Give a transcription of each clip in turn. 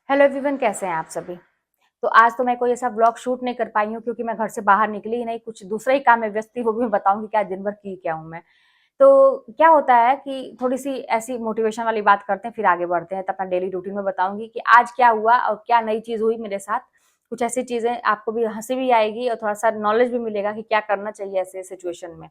Hello everyone, कैसे हैं आप सभी। तो आज तो मैं कोई ऐसा ब्लॉग शूट नहीं कर पाई हूँ क्योंकि मैं घर से बाहर निकली ही नहीं, कुछ दूसरा ही काम में व्यस्त थी। वो भी मैं बताऊंगी क्या दिन भर की क्या हूँ मैं। तो क्या होता है कि थोड़ी सी ऐसी मोटिवेशन वाली बात करते हैं, फिर आगे बढ़ते हैं। तो अपना डेली रूटीन में बताऊंगी कि आज क्या हुआ और क्या नई चीज हुई मेरे साथ। कुछ ऐसी चीजें आपको भी हंसी भी आएगी और थोड़ा सा नॉलेज भी मिलेगा कि क्या करना चाहिए ऐसे सिचुएशन में।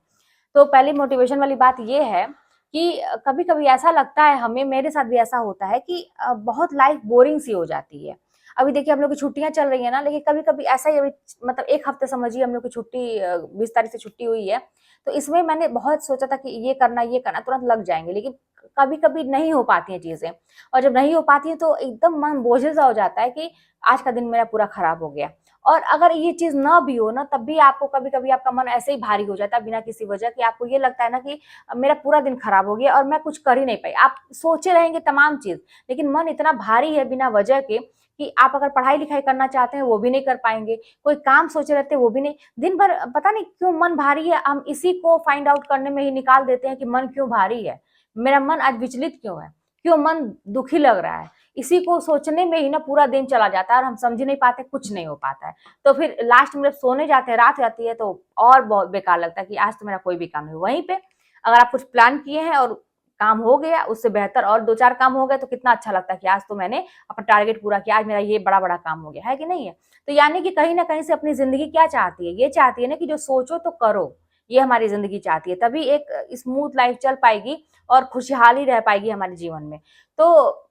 तो पहली मोटिवेशन वाली बात ये है कि कभी कभी ऐसा लगता है हमें, मेरे साथ भी ऐसा होता है कि बहुत लाइफ बोरिंग सी हो जाती है। अभी देखिए हम लोग की छुट्टियां चल रही है ना, लेकिन कभी कभी ऐसा ही, अभी मतलब एक हफ्ते समझिए हम लोग की छुट्टी 20 तारीख से छुट्टी हुई है। तो इसमें मैंने बहुत सोचा था कि ये करना तुरंत लग जाएंगे, लेकिन कभी कभी नहीं हो पाती हैं चीजें। और जब नहीं हो पाती है तो एकदम मन बोझिल सा हो जाता है कि आज का दिन मेरा पूरा खराब हो गया। और अगर ये चीज ना भी हो ना, तब भी आपको कभी कभी आपका मन ऐसे ही भारी हो जाता है बिना किसी वजह कि आपको ये लगता है ना कि मेरा पूरा दिन खराब हो गया और मैं कुछ कर ही नहीं पाई। आप सोचे रहेंगे तमाम चीज, लेकिन मन इतना भारी है बिना वजह के कि आप अगर पढ़ाई लिखाई करना चाहते हैं वो भी नहीं कर पाएंगे, कोई काम सोचे रहते हैं वो भी नहीं। दिन भर पता नहीं क्यों मन भारी है, हम इसी को फाइंड आउट करने में ही निकाल देते हैं कि मन क्यों भारी है, मेरा मन आज विचलित क्यों है, क्यों मन दुखी लग रहा है। इसी को सोचने में ही ना पूरा दिन चला जाता है और हम समझ नहीं पाते, कुछ नहीं हो पाता है। तो फिर लास्ट में जब सोने जाते हैं, रात जाती है, तो और बहुत बेकार लगता है कि आज तो मेरा कोई भी काम नहीं। वहीं पे अगर आप कुछ प्लान किए हैं और काम हो गया, उससे बेहतर और दो चार काम हो गए, तो कितना अच्छा लगता है कि आज तो मैंने अपना टारगेट पूरा किया, आज मेरा ये बड़ा बड़ा काम हो गया है कि नहीं है। तो यानी कि कहीं ना कहीं से अपनी जिंदगी क्या चाहती है, ये चाहती है ना कि जो सोचो तो करो। ये हमारी जिंदगी चाहती है, तभी एक स्मूथ लाइफ चल पाएगी और खुशहाली रह पाएगी हमारे जीवन में। तो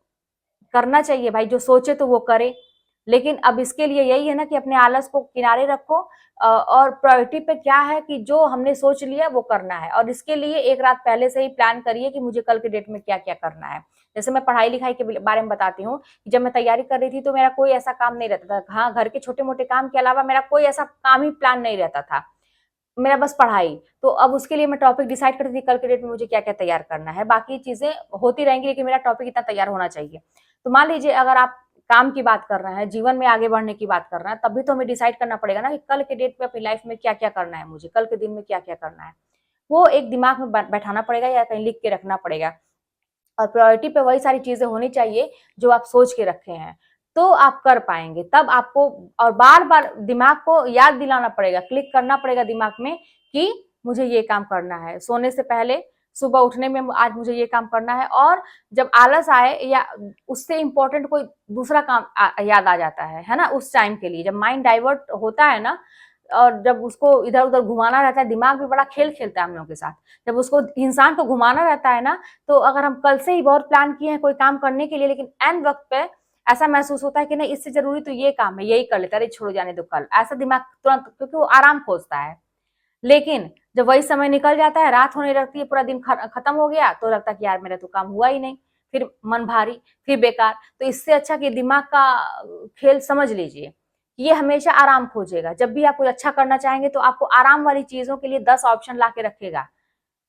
करना चाहिए भाई, जो सोचे तो वो करे। लेकिन अब इसके लिए यही है ना कि अपने आलस को किनारे रखो, और प्रायोरिटी पे क्या है कि जो हमने सोच लिया वो करना है। और इसके लिए एक रात पहले से ही प्लान करिए कि मुझे कल के डेट में क्या क्या करना है। जैसे मैं पढ़ाई लिखाई के बारे में बताती हूँ कि जब मैं तैयारी कर रही थी तो मेरा कोई ऐसा काम नहीं रहता था। हाँ, घर के छोटे मोटे काम के अलावा मेरा कोई ऐसा काम ही प्लान नहीं रहता था, मेरा बस पढ़ाई। तो अब उसके लिए मैं टॉपिक डिसाइड करती थी कल के डेट में मुझे क्या क्या तैयार करना है। बाकी चीजें होती रहेंगी, लेकिन मेरा टॉपिक इतना तैयार होना चाहिए। तो मान लीजिए अगर आप काम की बात कर रहे हैं, जीवन में आगे बढ़ने की बात कर रहे हैं, तब भी तो हमें डिसाइड करना पड़ेगा ना कि कल के डेट पे अपनी लाइफ में क्या क्या करना है, मुझे कल के दिन में क्या क्या करना है। वो एक दिमाग में बैठाना पड़ेगा या कहीं लिख के रखना पड़ेगा। और प्रायोरिटी पे वही सारी चीजें होनी चाहिए जो आप सोच के रखे हैं, तो आप कर पाएंगे। तब आपको और बार बार दिमाग को याद दिलाना पड़ेगा, क्लिक करना पड़ेगा दिमाग में कि मुझे ये काम करना है सोने से पहले, सुबह उठने में आज मुझे ये काम करना है। और जब आलस आए या उससे इंपॉर्टेंट कोई दूसरा काम याद आ जाता है ना, उस टाइम के लिए जब माइंड डाइवर्ट होता है ना, और जब उसको इधर उधर घुमाना रहता है, दिमाग भी बड़ा खेल खेलता है हम लोगों के साथ। जब उसको इंसान को घुमाना रहता है ना, तो अगर हम कल से ही बहुत प्लान किए हैं कोई काम करने के लिए, लेकिन एंड वक्त पे ऐसा महसूस होता है कि नहीं, इससे जरूरी तो ये काम है, यही कर लेता, अरे छोड़ो जाने दो कल, ऐसा दिमाग तुरंत, क्योंकि वो आराम खोजता है। लेकिन जब वही समय निकल जाता है, रात होने लगती है, पूरा दिन खत्म हो गया, तो लगता है कि यार मेरा तो काम हुआ ही नहीं, फिर मन भारी, फिर बेकार। तो इससे अच्छा कि दिमाग का खेल समझ लीजिए, ये हमेशा आराम खोजेगा। जब भी आप कुछ अच्छा करना चाहेंगे तो आपको आराम वाली चीजों के लिए 10 ऑप्शन ला के रखेगा।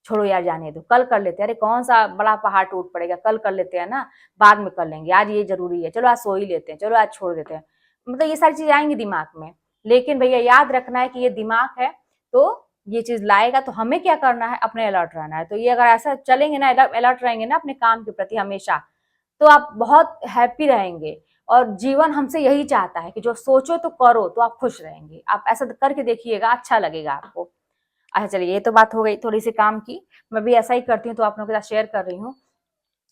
छोड़ो यार जाने दो, कल कर लेते हैं, अरे कौन सा बड़ा पहाड़ टूट पड़ेगा, कल कर लेते हैं ना, बाद में कर लेंगे, आज ये जरूरी है, चलो आज सो ही लेते हैं, चलो आज छोड़ देते हैं। मतलब ये सारी चीजें आएंगी दिमाग में। लेकिन भैया याद रखना है कि ये दिमाग है, तो ये चीज लाएगा, तो हमें क्या करना है, अपने अलर्ट रहना है। तो ये अगर ऐसा चलेंगे ना, अलर्ट रहेंगे ना अपने काम के प्रति हमेशा, तो आप बहुत हैप्पी रहेंगे। और जीवन हमसे यही चाहता है कि जो सोचो तो करो, तो आप खुश रहेंगे। आप ऐसा करके देखिएगा, अच्छा लगेगा आपको। अच्छा चलिए, ये तो बात हो गई थोड़ी सी काम की। मैं भी ऐसा ही करती हूँ तो आप लोगों के साथ शेयर कर रही हूँ।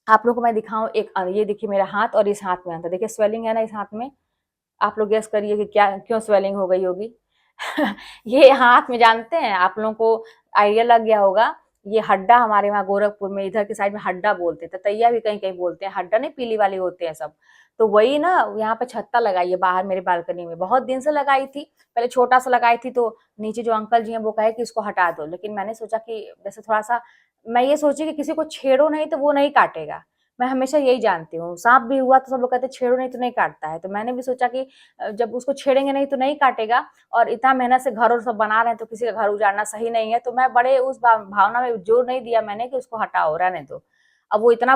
आप लोगों को मैं दिखाऊं एक, ये देखिए मेरा हाथ और इस हाथ में अंतर देखिए, स्वेलिंग है ना इस हाथ में। आप लोग गेस करिए कि क्या, क्यों स्वेलिंग हो गई होगी। ये हाथ में, जानते हैं आप लोगों को आइडिया लग गया होगा, ये हड्डा हमारे वहाँ गोरखपुर में इधर के साइड में हड्डा बोलते थे, तैया भी कहीं कहीं बोलते हैं, हड्डा नहीं पीली वाली होते हैं सब। तो वही ना, यहाँ पे छत्ता लगाई है बाहर मेरे बालकनी में, बहुत दिन से लगाई थी। पहले छोटा सा लगाई थी, तो नीचे जो अंकल जी हैं वो कहे कि इसको हटा दो, लेकिन मैंने सोचा कि जैसे थोड़ा सा, मैं ये सोची कि किसी को छेड़ो नहीं तो वो नहीं काटेगा। मैं हमेशा यही जानती हूँ, सांप भी हुआ तो सब लोग कहते हैं छेड़ो नहीं तो नहीं काटता है, तो मैंने भी सोचा कि जब उसको छेड़ेंगे नहीं तो नहीं काटेगा। और इतना मेहनत से घर और सब बना रहे हैं, तो किसी का घर उजाड़ना सही नहीं है। तो मैं बड़े उस भावना में जोर नहीं दिया मैंने कि उसको हटाओ, रहने दो। अब वो इतना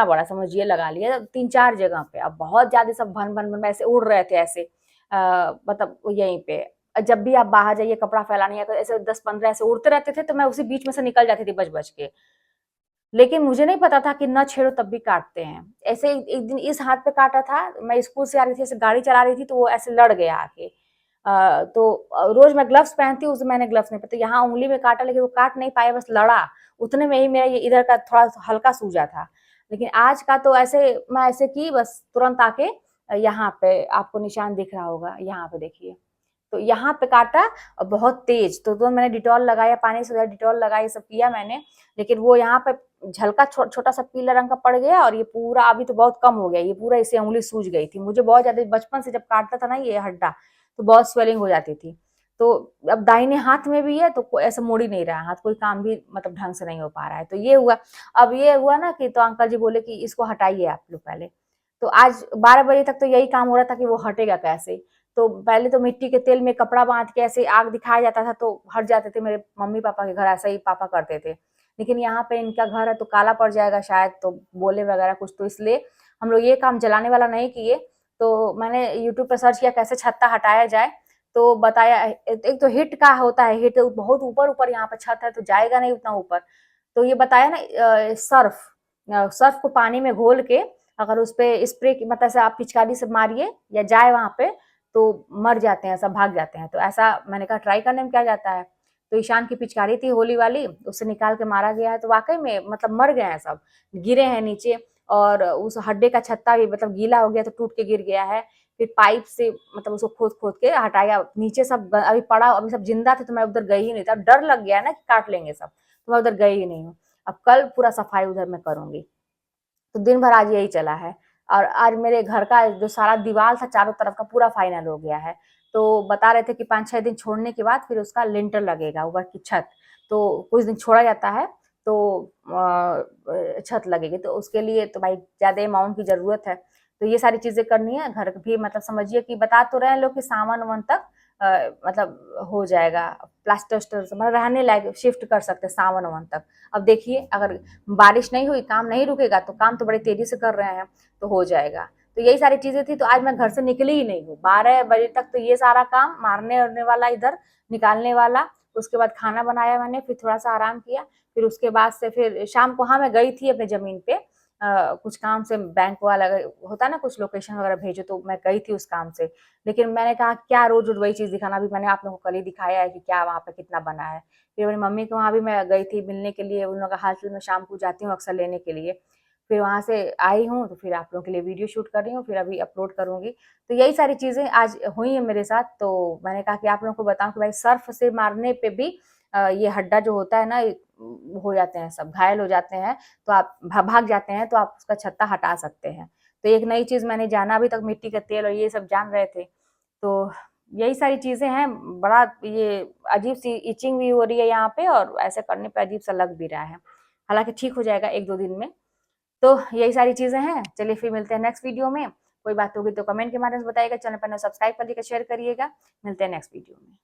बड़ा समझिए लगा लिया 3-4 जगह पे। अब बहुत ज्यादा सब भन भन भन ऐसे उड़ रहे थे ऐसे, मतलब यहीं पे। जब भी आप बाहर जाइए कपड़ा फैलाने, या तो ऐसे 10-15 ऐसे उड़ते रहते थे, तो मैं उसी बीच में से निकल जाती थी बच बच के। लेकिन मुझे नहीं पता था कि न छेड़ो तब भी काटते हैं। ऐसे एक दिन इस हाथ पे काटा था, मैं स्कूल से आ रही थी, ऐसे गाड़ी चला रही थी तो वो ऐसे लड़ गया आके। तो रोज मैं ग्लव्स पहनती हूँ, उस दिन मैंने ग्लव्स नहीं पहने, यहाँ उंगली में काटा लेकिन वो काट नहीं पाया, बस लड़ा। उतने में ही मेरा ये इधर का थोड़ा हल्का सूजा था। लेकिन आज का तो ऐसे मैं ऐसे की, बस तुरंत आके यहाँ पे आपको निशान दिख रहा होगा, यहाँ पे देखिए। तो यहाँ पे काटा और बहुत तेज, तो मैंने डिटॉल लगाया, पानी से डिटॉल लगाया, ये सब किया मैंने। लेकिन वो यहाँ पे झलका छोटा सा पीला रंग का पड़ गया, और ये पूरा अभी तो बहुत कम हो गया, ये पूरा इसे उंगली सूज गई थी। मुझे बहुत ज्यादा बचपन से जब काटता था ना ये हड्डा, तो बहुत स्वेलिंग हो जाती थी। तो अब दाहिने हाथ में भी है तो ऐसा मुड़ ही नहीं रहा हाथ, कोई काम भी मतलब ढंग से नहीं हो पा रहा है। तो ये हुआ। अब ये हुआ ना कि तो अंकल जी बोले कि इसको हटाइए आप लोग पहले। तो आज 12 बजे तक तो यही काम हो रहा था कि वो हटेगा कैसे। तो पहले तो मिट्टी के तेल में कपड़ा बांध के ऐसे आग दिखाया जाता था तो हट जाते थे। मेरे मम्मी पापा के घर ऐसा ही पापा करते थे। लेकिन यहाँ पे इनका घर है तो काला पड़ जाएगा शायद, तो बोले वगैरह कुछ, तो इसलिए हम लोग ये काम जलाने वाला नहीं किए। तो मैंने यूट्यूब पर सर्च किया कैसे छत्ता हटाया जाए, तो बताया एक तो हिट का होता है, हिट बहुत ऊपर ऊपर यहाँ पे छत है तो जाएगा नहीं उतना ऊपर। तो ये बताया ना सर्फ, सर्फ को पानी में घोल के अगर उस पे स्प्रे मतलब से आप पिचकारी से मारिए या जाए वहां पे तो मर जाते हैं, सब भाग जाते हैं। तो ऐसा मैंने कहा ट्राई करने में क्या जाता है। तो ईशान की पिचकारी थी होली वाली, उससे निकाल के मारा गया है, तो वाकई में मतलब मर गए हैं सब, गिरे हैं नीचे। और उस हड्डे का छत्ता भी मतलब गीला हो गया तो टूट के गिर गया है। फिर पाइप से मतलब उसको खोद खोद के हटाया नीचे, सब अभी पड़ा, अभी सब जिंदा थे तो मैं उधर गई ही नहीं था, डर लग गया ना कि काट लेंगे सब, तो मैं उधर गई ही नहीं हूँ। अब कल पूरा सफाई उधर मैं करूंगी। तो दिन भर आज यही चला है। और आज मेरे घर का जो सारा दीवार था चारों तरफ का पूरा फाइनल हो गया है। तो बता रहे थे कि 5-6 दिन छोड़ने के बाद फिर उसका लिंटर लगेगा, ऊपर की छत। तो कुछ दिन छोड़ा जाता है तो छत लगेगी, तो उसके लिए तो भाई ज्यादा अमाउंट की जरूरत है। तो ये सारी चीजें करनी है। घर भी मतलब समझिए कि बता तो रहे हैं लोग कि सावन वावन तक मतलब हो जाएगा, प्लास्टर मतलब रहने लायक शिफ्ट कर सकते हैं सावन वावन तक। अब देखिए अगर बारिश नहीं हुई, काम नहीं रुकेगा, तो काम तो बड़े तेजी से कर रहे हैं, तो हो जाएगा। तो यही सारी चीजें थी, तो आज मैं घर से निकली ही नहीं हूँ। 12 बजे तक तो ये सारा काम मारने उड़ने वाला, इधर निकालने वाला। उसके बाद खाना बनाया मैंने, फिर थोड़ा सा आराम किया। फिर उसके बाद से फिर शाम को, हाँ मैं गई थी अपने जमीन पे कुछ काम से, बैंक वाला होता है ना कुछ लोकेशन वगैरह भेजो, तो मैं गई थी उस काम से। लेकिन मैंने कहा क्या रोज रोज वही चीज दिखाना, अभी मैंने आप लोगों को कल ही दिखाया है कि क्या वहां पे कितना बना है। फिर मेरी मम्मी के वहां भी मैं गई थी मिलने के लिए, उन लोगों का हाल चाल मैं शाम को जाती हूँ अक्सर लेने के लिए। फिर वहां से आई हूँ तो फिर आप लोगों के लिए वीडियो शूट कर रही हूँ, फिर अभी अपलोड करूंगी। तो यही सारी चीजें आज हुई है मेरे साथ। तो मैंने कहा कि आप लोगों को बताऊं कि भाई सर्फ से मारने पे भी ये हड्डा जो होता है ना, हो जाते हैं सब, घायल हो जाते हैं, तो आप भाग जाते हैं, तो आप उसका छत्ता हटा सकते हैं। तो एक नई चीज मैंने जाना, अभी तक मिट्टी का तेल और ये सब जान रहे थे। तो यही सारी चीजें हैं। बड़ा ये अजीब सी इचिंग भी हो रही है यहाँ पे, और ऐसे करने पे अजीब सा लग भी रहा है। हालांकि ठीक हो जाएगा 1-2 दिन में। तो यही सारी चीजें हैं। चलिए फिर मिलते हैं नेक्स्ट वीडियो में। कोई बात होगी तो कमेंट के माध्यम से बताइएगा, चैनल पर सब्सक्राइब करिएगा, शेयर करिएगा। मिलते हैं नेक्स्ट वीडियो में।